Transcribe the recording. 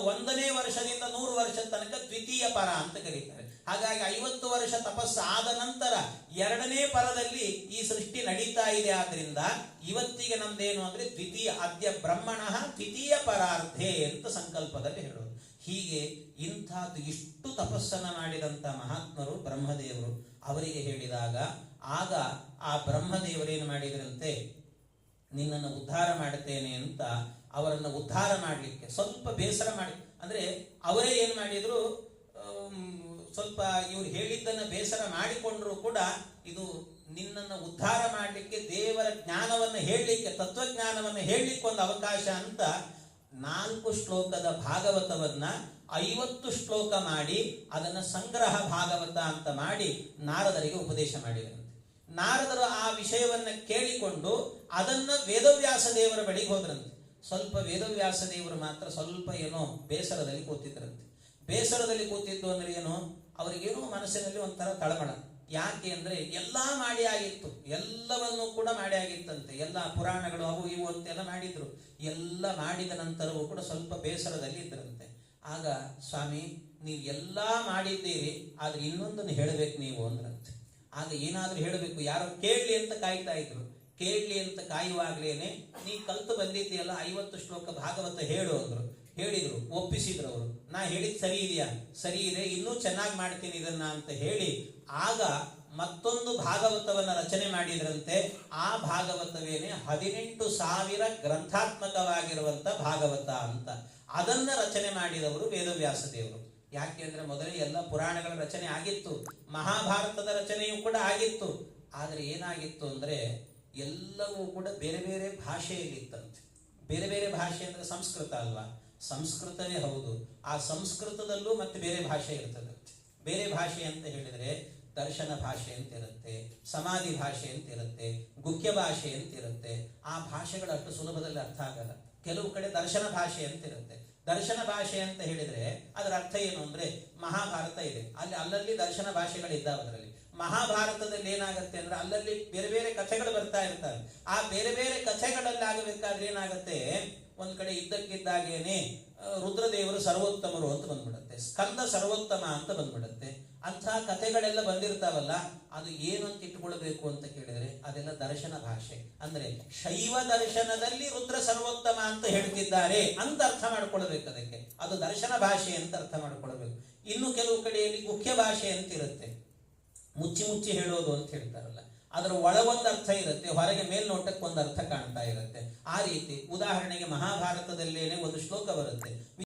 1ನೇ ವರ್ಷದಿಂದ 100 ವರ್ಷದ ತನಕ ದ್ವಿತೀಯ ಪರ ಅಂತ ಕರೀತಾರೆ. ಹಾಗಾಗಿ 50 ವರ್ಷ ತಪಸ್ಸು ಆದ ನಂತರ 2ನೇ ಪರದಲ್ಲಿ ಈ ಸೃಷ್ಟಿ ನಡೀತಾ ಇದೆ. ಆದ್ರಿಂದ ಇವತ್ತಿಗೆ ನಮ್ದೇನು ಅಂದ್ರೆ ದ್ವಿತೀಯ ಅದ್ಯ ಬ್ರಹ್ಮಣಃ ದ್ವಿತೀಯ ಪರಾರ್ಧೆ ಅಂತ ಸಂಕಲ್ಪದಲ್ಲಿ ಹೇಳೋದು. ಹೀಗೆ ಇಂಥದ್ದು ಇಷ್ಟು ತಪಸ್ಸನ್ನ ಮಾಡಿದಂತ ಮಹಾತ್ಮರು ಬ್ರಹ್ಮದೇವರು ಅವರಿಗೆ ಹೇಳಿದಾಗ ಆಗ ಆ ಬ್ರಹ್ಮದೇವರೇನು ಮಾಡಿದ್ರಂತೆ, ನಿನ್ನನ್ನು ಉದ್ಧಾರ ಮಾಡುತ್ತೇನೆ ಅಂತ ಅವರನ್ನು ಉದ್ಧಾರ ಮಾಡಲಿಕ್ಕೆ ಸ್ವಲ್ಪ ಬೇಸರ ಮಾಡಿ, ಅಂದ್ರೆ ಅವರೇ ಏನ್ ಮಾಡಿದ್ರು, ಸ್ವಲ್ಪ ಇವ್ರು ಹೇಳಿದ್ದನ್ನ ಬೇಸರ ಮಾಡಿಕೊಂಡ್ರು ಕೂಡ ಇದು ನಿನ್ನನ್ನು ಉದ್ಧಾರ ಮಾಡಲಿಕ್ಕೆ ದೇವರ ಜ್ಞಾನವನ್ನು ಹೇಳಲಿಕ್ಕೆ, ತತ್ವಜ್ಞಾನವನ್ನು ಹೇಳಲಿಕ್ಕೆ ಒಂದು ಅವಕಾಶ ಅಂತ 4 ಶ್ಲೋಕದ ಭಾಗವತವನ್ನ 50 ಶ್ಲೋಕ ಮಾಡಿ ಅದನ್ನ ಸಂಗ್ರಹ ಭಾಗವತ ಅಂತ ಮಾಡಿ ನಾರದರಿಗೆ ಉಪದೇಶ ಮಾಡಿದರಂತೆ. ನಾರದರು ಆ ವಿಷಯವನ್ನ ಕೇಳಿಕೊಂಡು ಅದನ್ನ ವೇದವ್ಯಾಸ ದೇವರ ಬಳಿಗೆ ಹೋದ್ರಂತೆ. ಸ್ವಲ್ಪ ವೇದವ್ಯಾಸ ದೇವರು ಮಾತ್ರ ಸ್ವಲ್ಪ ಏನೋ ಬೇಸರದಲ್ಲಿ ಕೂತಿದ್ರಂತೆ. ಬೇಸರದಲ್ಲಿ ಕೂತಿದ್ದು ಅಂದ್ರೆ ಏನು, ಅವರಿಗೇನೋ ಮನಸ್ಸಿನಲ್ಲಿ ಒಂಥರ ತಳಮಳ. ಯಾಕೆ ಅಂದ್ರೆ ಎಲ್ಲಾ ಮಾಡಿ ಆಗಿತ್ತು, ಎಲ್ಲವನ್ನೂ ಕೂಡ ಮಾಡಿ ಆಗಿತ್ತಂತೆ, ಎಲ್ಲ ಪುರಾಣಗಳು ಅವು ಇವು ಅಂತೆಲ್ಲ ಮಾಡಿದ್ರು. ಎಲ್ಲ ಮಾಡಿದ ನಂತರವೂ ಕೂಡ ಸ್ವಲ್ಪ ಬೇಸರದಲ್ಲಿ ಇದ್ರಂತೆ. ಆಗ ಸ್ವಾಮಿ ನೀವು ಎಲ್ಲಾ ಮಾಡಿದ್ದೀರಿ, ಆದ್ರೆ ಇನ್ನೊಂದನ್ನು ಹೇಳಬೇಕು ನೀವು ಅಂದ್ರಂತೆ. ಆಗ ಏನಾದ್ರೂ ಹೇಳಬೇಕು, ಯಾರೋ ಕೇಳಲಿ ಅಂತ ಕಾಯ್ತಾ ಇದ್ರು. ಕೇಳಲಿ ಅಂತ ಕಾಯುವಾಗ್ಲೇನೆ ನೀ ಕಲ್ತು ಬಂದಿದ್ದೀಯಲ್ಲ 50 ಶ್ಲೋಕ ಭಾಗವತ ಹೇಳು ಅಂದ್ರು. ಹೇಳಿದ್ರು, ಒಪ್ಪಿಸಿದ್ರು ಅವರು. ನಾ ಹೇಳಿದ್ ಸರಿ ಇದೆಯಾ? ಸರಿ ಇದೆ, ಇನ್ನೂ ಚೆನ್ನಾಗಿ ಮಾಡ್ತೀನಿ ಇದನ್ನ ಅಂತ ಹೇಳಿ ಆಗ ಮತ್ತೊಂದು ಭಾಗವತವನ್ನ ರಚನೆ ಮಾಡಿದ್ರಂತೆ. ಆ ಭಾಗವತವೇನೆ 18,000 ಗ್ರಂಥಾತ್ಮಕವಾಗಿರುವಂತ ಭಾಗವತ ಅಂತ. ಅದನ್ನ ರಚನೆ ಮಾಡಿದವರು ವೇದವ್ಯಾಸ ದೇವರು. ಯಾಕೆ ಅಂದ್ರೆ ಮೊದಲೇ ಎಲ್ಲ ಪುರಾಣಗಳ ರಚನೆ ಆಗಿತ್ತು, ಮಹಾಭಾರತದ ರಚನೆಯೂ ಕೂಡ ಆಗಿತ್ತು. ಆದ್ರೆ ಏನಾಗಿತ್ತು ಅಂದ್ರೆ ಎಲ್ಲವೂ ಕೂಡ ಬೇರೆ ಬೇರೆ ಭಾಷೆಯಲ್ಲಿತ್ತಂತೆ. ಬೇರೆ ಬೇರೆ ಭಾಷೆ ಅಂದ್ರೆ ಸಂಸ್ಕೃತ ಅಲ್ವಾ? ಸಂಸ್ಕೃತವೇ ಹೌದು. ಆ ಸಂಸ್ಕೃತದಲ್ಲೂ ಮತ್ತೆ ಬೇರೆ ಭಾಷೆ ಇರ್ತದೆ. ಬೇರೆ ಭಾಷೆ ಅಂತ ಹೇಳಿದ್ರೆ ದರ್ಶನ ಭಾಷೆ ಅಂತ ಇರುತ್ತೆ, ಸಮಾಧಿ ಭಾಷೆ ಅಂತ ಇರುತ್ತೆ, ಗುಹ್ಯ ಭಾಷೆ ಅಂತ ಇರುತ್ತೆ. ಆ ಭಾಷೆಗಳು ಅಷ್ಟು ಸುಲಭದಲ್ಲಿ ಅರ್ಥ ಆಗಲ್ಲ. ಕೆಲವು ಕಡೆ ದರ್ಶನ ಭಾಷೆ ಅಂತ ಇರುತ್ತೆ. ದರ್ಶನ ಭಾಷೆ ಅಂತ ಹೇಳಿದ್ರೆ ಅದರ ಅರ್ಥ ಏನು ಅಂದ್ರೆ, ಮಹಾಭಾರತ ಇದೆ, ಅಲ್ಲಲ್ಲಿ ದರ್ಶನ ಭಾಷೆಗಳಿದ್ದಾವೆ. ಅದರಲ್ಲಿ ಮಹಾಭಾರತದಲ್ಲಿ ಏನಾಗುತ್ತೆ ಅಂದ್ರೆ ಅಲ್ಲಲ್ಲಿ ಬೇರೆ ಬೇರೆ ಕಥೆಗಳು ಬರ್ತಾ ಇರ್ತವೆ. ಆ ಬೇರೆ ಬೇರೆ ಕಥೆಗಳಲ್ಲಿ ಆಗಬೇಕಾದ್ರೆ ಏನಾಗುತ್ತೆ, ಒಂದ್ ಕಡೆ ಇದ್ದಕ್ಕಿದ್ದಾಗೇನೆ ರುದ್ರದೇವರು ಸರ್ವೋತ್ತಮರು ಅಂತ ಬಂದ್ಬಿಡುತ್ತೆ, ಸ್ಕಂದ ಸರ್ವೋತ್ತಮ ಅಂತ ಬಂದ್ಬಿಡುತ್ತೆ. ಅಂಥ ಕಥೆಗಳೆಲ್ಲ ಬಂದಿರ್ತಾವಲ್ಲ, ಅದು ಏನು ಅಂತ ಇಟ್ಕೊಳ್ಬೇಕು ಅಂತ ಕೇಳಿದ್ರೆ ಅದೆಲ್ಲ ದರ್ಶನ ಭಾಷೆ. ಅಂದ್ರೆ ಶೈವ ದರ್ಶನದಲ್ಲಿ ರುದ್ರ ಸರ್ವೋತ್ತಮ ಅಂತ ಹೇಳ್ತಿದ್ದಾರೆ ಅಂತ ಅರ್ಥ ಮಾಡ್ಕೊಳ್ಬೇಕು. ಅದಕ್ಕೆ ಅದು ದರ್ಶನ ಭಾಷೆ ಅಂತ ಅರ್ಥ ಮಾಡ್ಕೊಳ್ಬೇಕು. ಇನ್ನು ಕೆಲವು ಕಡೆಯಲ್ಲಿ ಗುಹ್ಯ ಭಾಷೆ ಅಂತ ಇರುತ್ತೆ, ಮುಚ್ಚಿ ಮುಚ್ಚಿ ಹೇಳೋದು ಅಂತ ಹೇಳ್ತಾರಲ್ಲ, ಅದರ ಒಳಗೊಂದು ಅರ್ಥ ಇರುತ್ತೆ, ಹೊರಗೆ ಮೇಲ್ನೋಟಕ್ಕೆ ಒಂದು ಅರ್ಥ ಕಾಣ್ತಾ ಇರುತ್ತೆ. ಆ ರೀತಿ ಉದಾಹರಣೆಗೆ ಮಹಾಭಾರತದಲ್ಲೇನೆ ಒಂದು ಶ್ಲೋಕ ಬರುತ್ತೆ.